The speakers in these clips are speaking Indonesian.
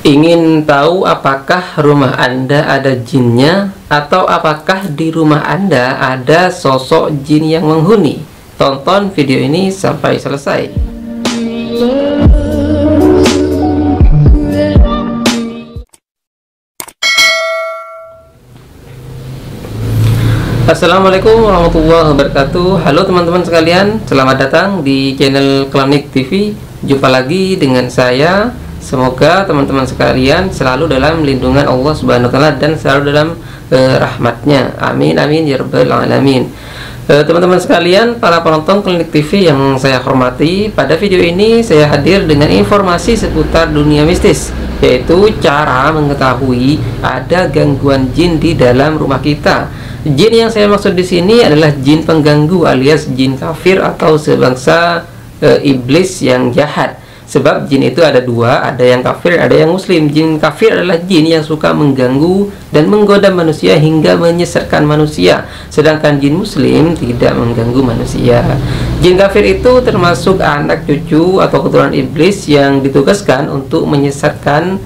Ingin tahu apakah rumah Anda ada jinnya atau apakah di rumah Anda ada sosok jin yang menghuni? Tonton video ini sampai selesai. Assalamualaikum warahmatullahi wabarakatuh. Halo teman-teman sekalian, selamat datang di channel Klinik TV. Jumpa lagi dengan saya. Semoga teman-teman sekalian selalu dalam lindungan Allah Subhanahu wa Ta'ala dan selalu dalam rahmatnya. Amin amin ya rabbal alamin. Teman-teman sekalian, para penonton Klinik TV yang saya hormati, pada video ini saya hadir dengan informasi seputar dunia mistis, yaitu cara mengetahui ada gangguan jin di dalam rumah kita. Jin yang saya maksud di sini adalah jin pengganggu alias jin kafir atau sebangsa iblis yang jahat. Sebab jin itu ada dua, ada yang kafir, ada yang muslim. Jin kafir adalah jin yang suka mengganggu dan menggoda manusia hingga menyesatkan manusia. Sedangkan jin muslim tidak mengganggu manusia. Jin kafir itu termasuk anak cucu atau keturunan iblis yang ditugaskan untuk menyesatkan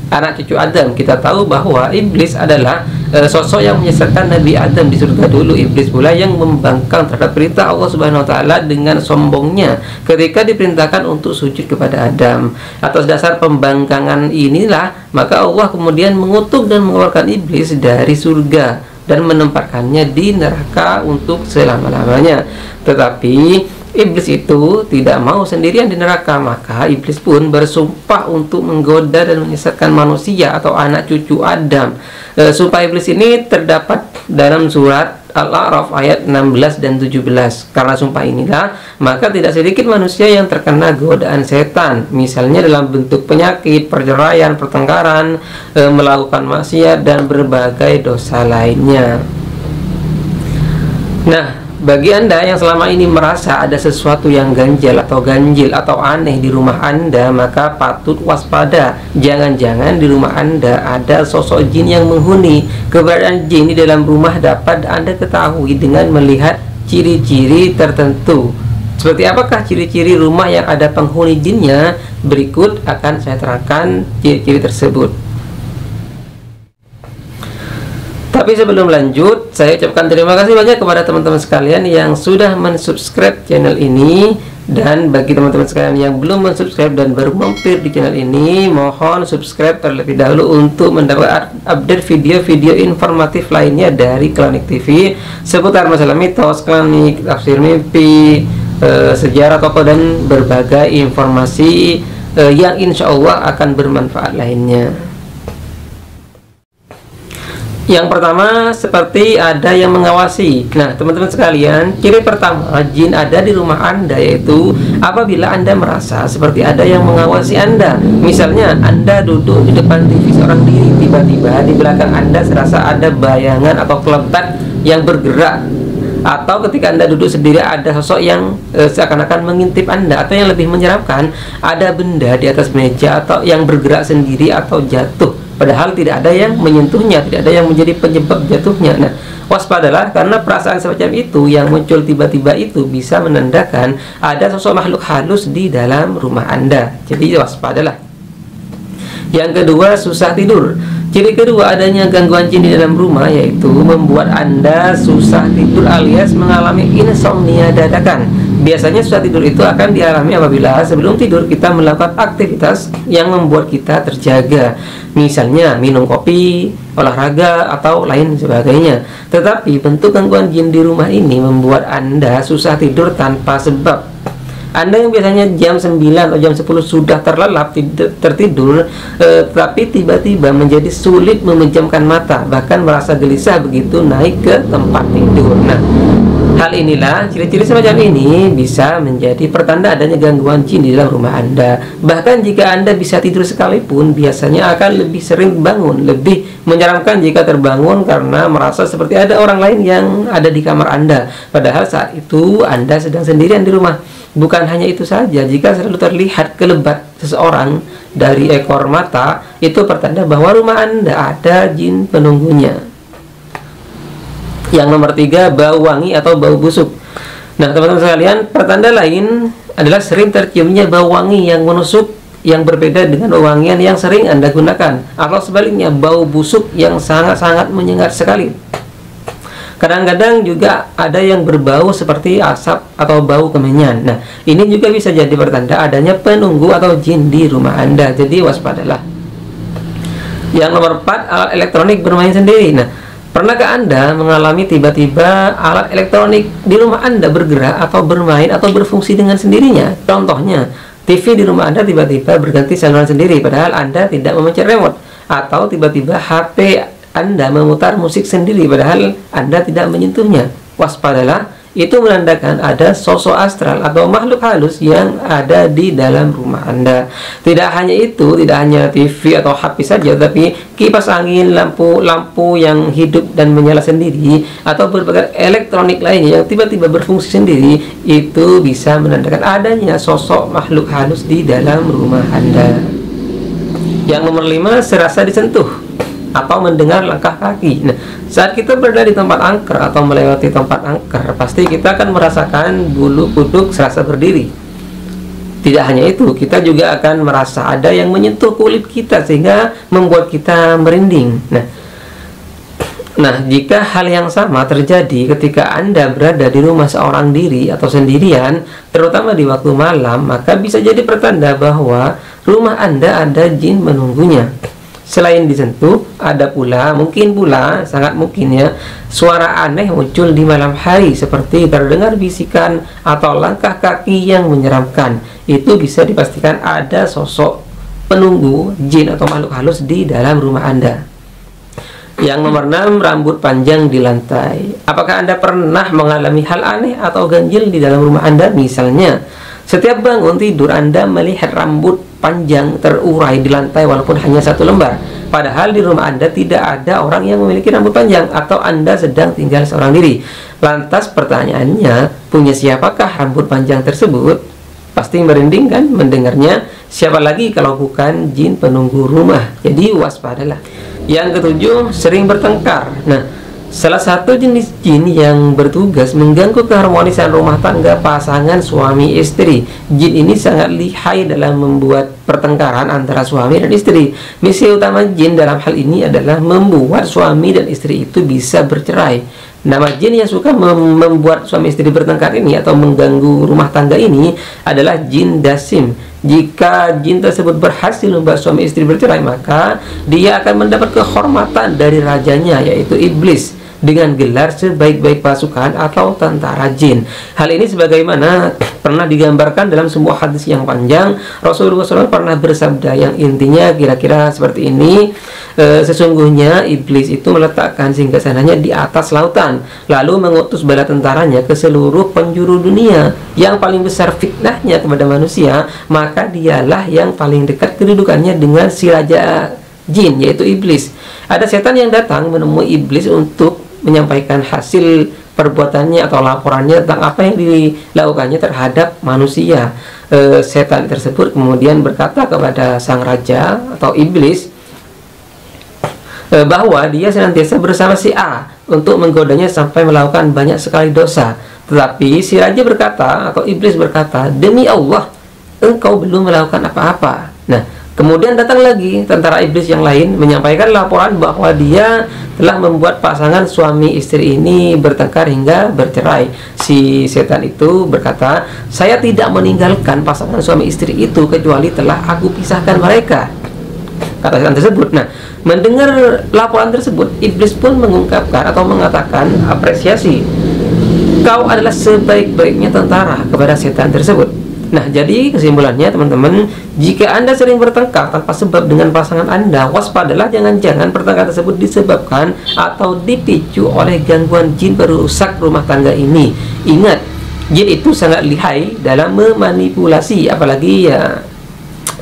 anak cucu Adam. Kita tahu bahwa iblis adalah sosok yang menyesatkan Nabi Adam di surga dulu. Iblis pula yang membangkang terhadap perintah Allah Subhanahu wa Ta'ala dengan sombongnya ketika diperintahkan untuk sujud kepada Adam. Atas dasar pembangkangan inilah maka Allah kemudian mengutuk dan mengeluarkan iblis dari surga dan menempatkannya di neraka untuk selama-lamanya. Tetapi iblis itu tidak mau sendirian di neraka, maka iblis pun bersumpah untuk menggoda dan menyesatkan manusia atau anak cucu Adam. Sumpah iblis ini terdapat dalam surat Al-A'raf ayat 16 dan 17. Karena sumpah inilah maka tidak sedikit manusia yang terkena godaan setan, misalnya dalam bentuk penyakit, perceraian, pertengkaran, melakukan maksiat dan berbagai dosa lainnya. Nah, bagi Anda yang selama ini merasa ada sesuatu yang ganjil atau aneh di rumah Anda, maka patut waspada. Jangan-jangan di rumah Anda ada sosok jin yang menghuni. Keberadaan jin di dalam rumah dapat Anda ketahui dengan melihat ciri-ciri tertentu. Seperti apakah ciri-ciri rumah yang ada penghuni jinnya? Berikut akan saya terangkan ciri-ciri tersebut. Tapi sebelum lanjut, saya ucapkan terima kasih banyak kepada teman-teman sekalian yang sudah mensubscribe channel ini. Dan bagi teman-teman sekalian yang belum mensubscribe dan baru mampir di channel ini, mohon subscribe terlebih dahulu untuk mendapat update video-video informatif lainnya dari Klinik TV seputar masalah mitos, klinik, tafsir mimpi, sejarah tokoh dan berbagai informasi yang insya Allah akan bermanfaat lainnya. Yang pertama, seperti ada yang mengawasi. Nah, teman-teman sekalian, ciri pertama jin ada di rumah Anda yaitu apabila Anda merasa seperti ada yang mengawasi Anda. Misalnya, Anda duduk di depan TV seorang diri, tiba-tiba di belakang Anda serasa ada bayangan atau kelebat yang bergerak. Atau ketika Anda duduk sendiri ada sosok yang seakan-akan mengintip Anda. Atau yang lebih menyeramkan, ada benda di atas meja atau yang bergerak sendiri atau jatuh, padahal tidak ada yang menyentuhnya, tidak ada yang menjadi penyebab jatuhnya. Nah, waspadalah karena perasaan semacam itu yang muncul tiba-tiba itu bisa menandakan ada sosok makhluk halus di dalam rumah Anda. Jadi waspadalah. Yang kedua, susah tidur. Ciri kedua adanya gangguan jin di dalam rumah yaitu membuat Anda susah tidur alias mengalami insomnia dadakan. Biasanya susah tidur itu akan dialami apabila sebelum tidur kita melakukan aktivitas yang membuat kita terjaga, misalnya minum kopi, olahraga, atau lain sebagainya. Tetapi bentuk gangguan jin di rumah ini membuat Anda susah tidur tanpa sebab. Anda yang biasanya jam 9 atau jam 10 sudah terlelap tertidur, tapi tiba-tiba menjadi sulit memejamkan mata, bahkan merasa gelisah begitu naik ke tempat tidur. Nah, hal inilah, ciri-ciri semacam ini bisa menjadi pertanda adanya gangguan jin di dalam rumah Anda. Bahkan jika Anda bisa tidur sekalipun, biasanya akan lebih sering bangun. Lebih menyeramkan jika terbangun karena merasa seperti ada orang lain yang ada di kamar Anda, padahal saat itu Anda sedang sendirian di rumah. Bukan hanya itu saja, jika selalu terlihat kelebat seseorang dari ekor mata, itu pertanda bahwa rumah Anda ada jin penunggunya. Yang nomor 3, bau wangi atau bau busuk. Nah, teman-teman sekalian, pertanda lain adalah sering terciumnya bau wangi yang menusuk yang berbeda dengan wewangian yang sering Anda gunakan, atau sebaliknya bau busuk yang sangat-sangat menyengat sekali. Kadang-kadang juga ada yang berbau seperti asap atau bau kemenyan. Nah, ini juga bisa jadi pertanda adanya penunggu atau jin di rumah Anda. Jadi waspadalah. Yang nomor 4, alat elektronik bermain sendiri. Nah, pernahkah Anda mengalami tiba-tiba alat elektronik di rumah Anda bergerak atau bermain atau berfungsi dengan sendirinya? Contohnya, TV di rumah Anda tiba-tiba berganti saluran sendiri padahal Anda tidak memencet remote, atau tiba-tiba HP Anda memutar musik sendiri padahal Anda tidak menyentuhnya. Waspadalah, itu menandakan ada sosok astral atau makhluk halus yang ada di dalam rumah Anda. Tidak hanya itu, tidak hanya TV atau HP saja, tapi kipas angin, lampu yang hidup dan menyala sendiri, atau berbagai elektronik lainnya yang tiba-tiba berfungsi sendiri, itu bisa menandakan adanya sosok makhluk halus di dalam rumah Anda. Yang nomor 5, serasa disentuh atau mendengar langkah kaki. Nah, saat kita berada di tempat angker atau melewati tempat angker, pasti kita akan merasakan bulu kuduk serasa berdiri. Tidak hanya itu, kita juga akan merasa ada yang menyentuh kulit kita sehingga membuat kita merinding. Nah, jika hal yang sama terjadi ketika Anda berada di rumah seorang diri atau sendirian, terutama di waktu malam, maka bisa jadi pertanda bahwa rumah Anda ada jin menunggunya. Selain disentuh, ada pula, sangat mungkin ya, suara aneh muncul di malam hari seperti terdengar bisikan atau langkah kaki yang menyeramkan. Itu bisa dipastikan ada sosok penunggu, jin atau makhluk halus di dalam rumah Anda. Yang nomor 6, rambut panjang di lantai. Apakah Anda pernah mengalami hal aneh atau ganjil di dalam rumah Anda? Misalnya, setiap bangun tidur Anda melihat rambut panjang terurai di lantai walaupun hanya 1 lembar. Padahal di rumah Anda tidak ada orang yang memiliki rambut panjang, atau Anda sedang tinggal seorang diri. Lantas pertanyaannya, punya siapakah rambut panjang tersebut? Pasti merinding kan mendengarnya. Siapa lagi kalau bukan jin penunggu rumah? Jadi waspadalah. Yang ke-7, sering bertengkar. Nah, salah satu jenis jin yang bertugas mengganggu keharmonisan rumah tangga pasangan suami istri. Jin ini sangat lihai dalam membuat pertengkaran antara suami dan istri. Misi utama jin dalam hal ini adalah membuat suami dan istri itu bisa bercerai. Nama jin yang suka membuat suami istri bertengkar ini atau mengganggu rumah tangga ini adalah jin dasim. Jika jin tersebut berhasil membuat suami istri bercerai, maka dia akan mendapat kehormatan dari rajanya, yaitu iblis, dengan gelar sebaik-baik pasukan atau tentara jin. Hal ini sebagaimana pernah digambarkan dalam sebuah hadis yang panjang. Rasulullah SAW pernah bersabda yang intinya kira-kira seperti ini: sesungguhnya iblis itu meletakkan singgasananya di atas lautan, lalu mengutus bala tentaranya ke seluruh penjuru dunia. Yang paling besar fitnahnya kepada manusia, maka dialah yang paling dekat kedudukannya dengan si raja jin, yaitu iblis. Ada setan yang datang menemui iblis untuk menyampaikan hasil perbuatannya atau laporannya tentang apa yang dilakukannya terhadap manusia. Setan tersebut kemudian berkata kepada sang raja atau iblis bahwa dia senantiasa bersama si A untuk menggodanya sampai melakukan banyak sekali dosa. Tetapi si raja berkata atau iblis berkata, "Demi Allah, engkau belum melakukan apa-apa." Nah, kemudian datang lagi tentara iblis yang lain menyampaikan laporan bahwa dia telah membuat pasangan suami istri ini bertengkar hingga bercerai. Si setan itu berkata, "Saya tidak meninggalkan pasangan suami istri itu kecuali telah aku pisahkan mereka," kata setan tersebut. Nah, mendengar laporan tersebut, iblis pun mengungkapkan atau mengatakan apresiasi, "Kau adalah sebaik-baiknya tentara," kepada setan tersebut. Nah, jadi kesimpulannya teman-teman, jika Anda sering bertengkar tanpa sebab dengan pasangan Anda, waspadalah, jangan-jangan pertengkaran tersebut disebabkan atau dipicu oleh gangguan jin perusak rumah tangga ini. Ingat, jin itu sangat lihai dalam memanipulasi, apalagi ya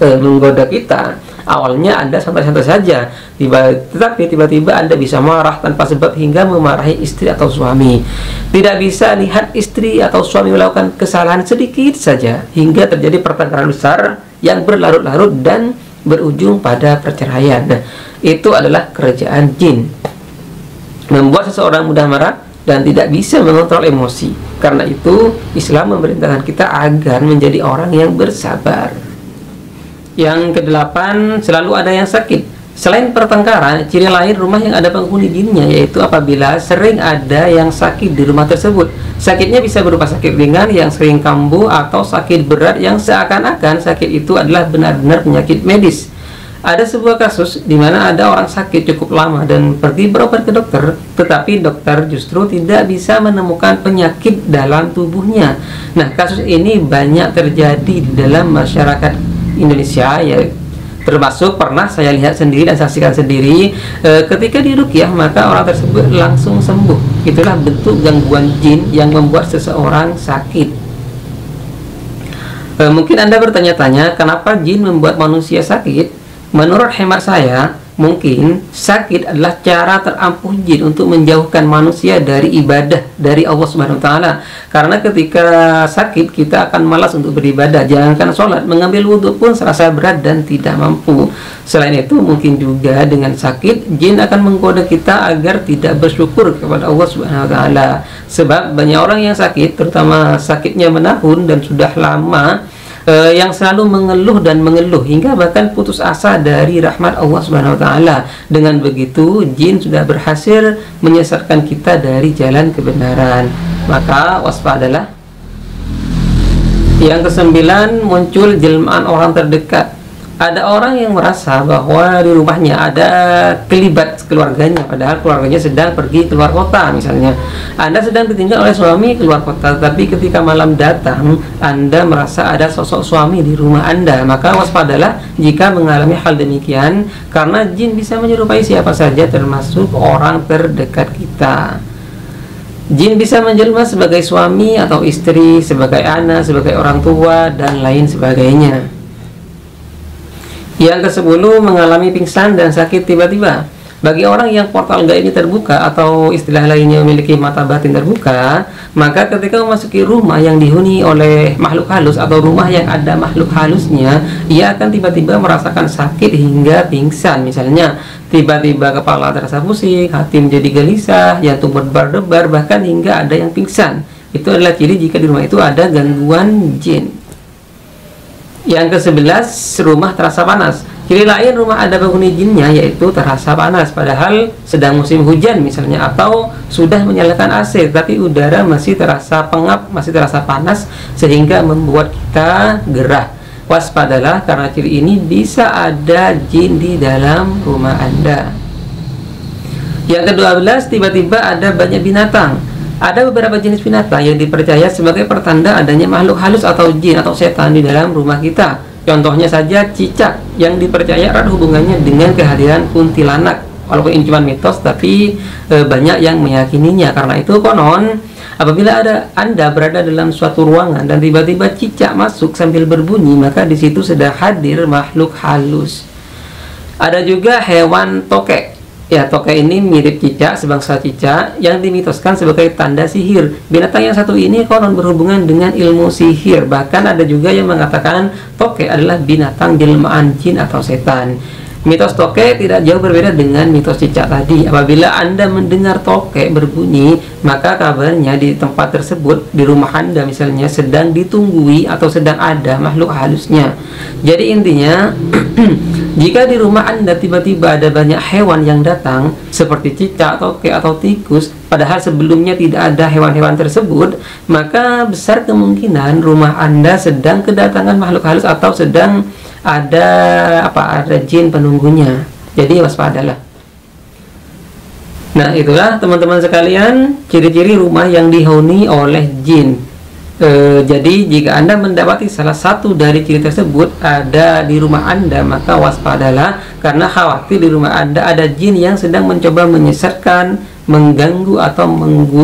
menggoda kita. Awalnya Anda santai-santai saja, tetapi tiba-tiba Anda bisa marah tanpa sebab hingga memarahi istri atau suami. Tidak bisa lihat istri atau suami melakukan kesalahan sedikit saja hingga terjadi pertengkaran besar yang berlarut-larut dan berujung pada perceraian. Nah, itu adalah kerjaan jin, membuat seseorang mudah marah dan tidak bisa mengontrol emosi. Karena itu Islam memerintahkan kita agar menjadi orang yang bersabar. Yang kedelapan, selalu ada yang sakit. Selain pertengkaran, ciri lain rumah yang ada penghuni jinnya yaitu apabila sering ada yang sakit di rumah tersebut. Sakitnya bisa berupa sakit ringan yang sering kambuh atau sakit berat yang seakan-akan sakit itu adalah benar-benar penyakit medis. Ada sebuah kasus di mana ada orang sakit cukup lama dan pergi berobat ke dokter, tetapi dokter justru tidak bisa menemukan penyakit dalam tubuhnya. Nah, kasus ini banyak terjadi di dalam masyarakat Indonesia, ya, termasuk pernah saya lihat sendiri dan saksikan sendiri. Ketika diruqyah maka orang tersebut langsung sembuh. Itulah bentuk gangguan jin yang membuat seseorang sakit. Mungkin Anda bertanya-tanya, kenapa jin membuat manusia sakit? Menurut hemat saya, mungkin sakit adalah cara terampuh jin untuk menjauhkan manusia dari ibadah dari Allah Subhanahu wa taala. Karena ketika sakit kita akan malas untuk beribadah, jangankan sholat, mengambil wudhu pun serasa berat dan tidak mampu. Selain itu, mungkin juga dengan sakit jin akan menggoda kita agar tidak bersyukur kepada Allah Subhanahu wa taala. Sebab banyak orang yang sakit, terutama sakitnya menahun dan sudah lama, yang selalu mengeluh dan mengeluh hingga bahkan putus asa dari rahmat Allah Subhanahu wa taala. Dengan begitu, jin sudah berhasil menyesatkan kita dari jalan kebenaran. Maka waspadalah. Yang kesembilan, muncul jelmaan orang terdekat. Ada orang yang merasa bahwa di rumahnya ada kelibat keluarganya, padahal keluarganya sedang pergi keluar kota. Misalnya Anda sedang ditinggal oleh suami keluar kota, tapi ketika malam datang Anda merasa ada sosok suami di rumah Anda. Maka waspadalah jika mengalami hal demikian, karena jin bisa menyerupai siapa saja termasuk orang terdekat kita. Jin bisa menjelma sebagai suami atau istri, sebagai anak, sebagai orang tua, dan lain sebagainya. Yang ke-10, mengalami pingsan dan sakit tiba-tiba. Bagi orang yang portal gaib ini terbuka atau istilah lainnya memiliki mata batin terbuka, maka ketika memasuki rumah yang dihuni oleh makhluk halus atau rumah yang ada makhluk halusnya, ia akan tiba-tiba merasakan sakit hingga pingsan. Misalnya, tiba-tiba kepala terasa pusing, hati menjadi gelisah, jantung berdebar-debar, bahkan hingga ada yang pingsan. Itu adalah ciri jika di rumah itu ada gangguan jin. Yang ke-11, rumah terasa panas. Ciri lain rumah ada penghuni jinnya yaitu terasa panas, padahal sedang musim hujan misalnya, atau sudah menyalakan AC tapi udara masih terasa pengap, masih terasa panas sehingga membuat kita gerah. Waspadalah, karena ciri ini bisa ada jin di dalam rumah Anda. Yang ke-12, tiba-tiba ada banyak binatang. Ada beberapa jenis binatang yang dipercaya sebagai pertanda adanya makhluk halus atau jin atau setan di dalam rumah kita. Contohnya saja cicak yang dipercaya erat hubungannya dengan kehadiran kuntilanak. Walaupun ini cuma mitos, tapi banyak yang meyakininya. Karena itu konon, apabila Anda berada dalam suatu ruangan dan tiba-tiba cicak masuk sambil berbunyi, maka di situ sedang hadir makhluk halus. Ada juga hewan tokek. Ya, tokek ini mirip cicak, sebangsa cicak yang dimitoskan sebagai tanda sihir. Binatang yang satu ini konon berhubungan dengan ilmu sihir. Bahkan ada juga yang mengatakan tokek adalah binatang jelmaan jin atau setan. Mitos tokek tidak jauh berbeda dengan mitos cicak tadi. Apabila Anda mendengar tokek berbunyi, maka kabarnya di tempat tersebut, di rumah Anda misalnya, sedang ditunggui atau sedang ada makhluk halusnya. Jadi intinya, jika di rumah Anda tiba-tiba ada banyak hewan yang datang, seperti cicak, tokek, atau tikus, padahal sebelumnya tidak ada hewan-hewan tersebut, maka besar kemungkinan rumah Anda sedang kedatangan makhluk halus atau sedang ada jin penunggunya. Jadi waspadalah. Nah, itulah teman-teman sekalian ciri-ciri rumah yang dihuni oleh jin. Jadi jika Anda mendapati salah satu dari ciri tersebut ada di rumah Anda, maka waspadalah, karena khawatir di rumah Anda ada jin yang sedang mencoba menyesatkan, mengganggu atau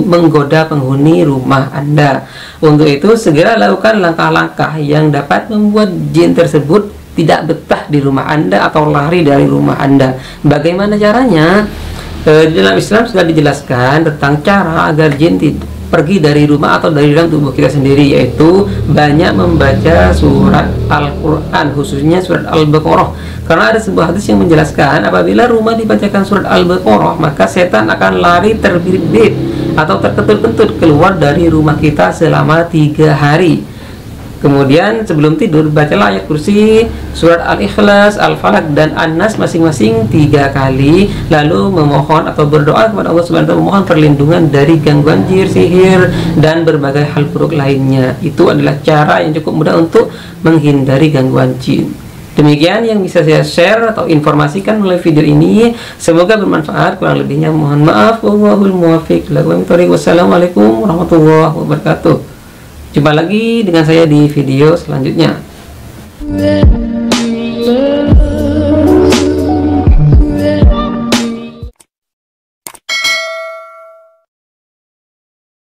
menggoda penghuni rumah Anda. Untuk itu segera lakukan langkah-langkah yang dapat membuat jin tersebut tidak betah di rumah Anda atau lari dari rumah Anda. Bagaimana caranya? Di dalam Islam sudah dijelaskan tentang cara agar jin pergi dari rumah atau dari dalam tubuh kita sendiri, yaitu banyak membaca surat Al-Quran, khususnya surat Al-Baqarah. Karena ada sebuah hadis yang menjelaskan apabila rumah dibacakan surat Al-Baqarah, maka setan akan lari terbirit-birit atau terkentut-kentut keluar dari rumah kita selama 3 hari. Kemudian sebelum tidur bacalah ayat kursi, surat Al-Ikhlas, Al-Falaq dan An-Nas masing-masing 3 kali, lalu memohon atau berdoa kepada Allah Subhanahu wa taala, memohon perlindungan dari gangguan jin, sihir dan berbagai hal buruk lainnya. Itu adalah cara yang cukup mudah untuk menghindari gangguan jin. Demikian yang bisa saya share atau informasikan melalui video ini. Semoga bermanfaat. Kurang lebihnya mohon maaf. Wallahul muwaffiq. Wassalamualaikum warahmatullahi wabarakatuh. Jumpa lagi dengan saya di video selanjutnya.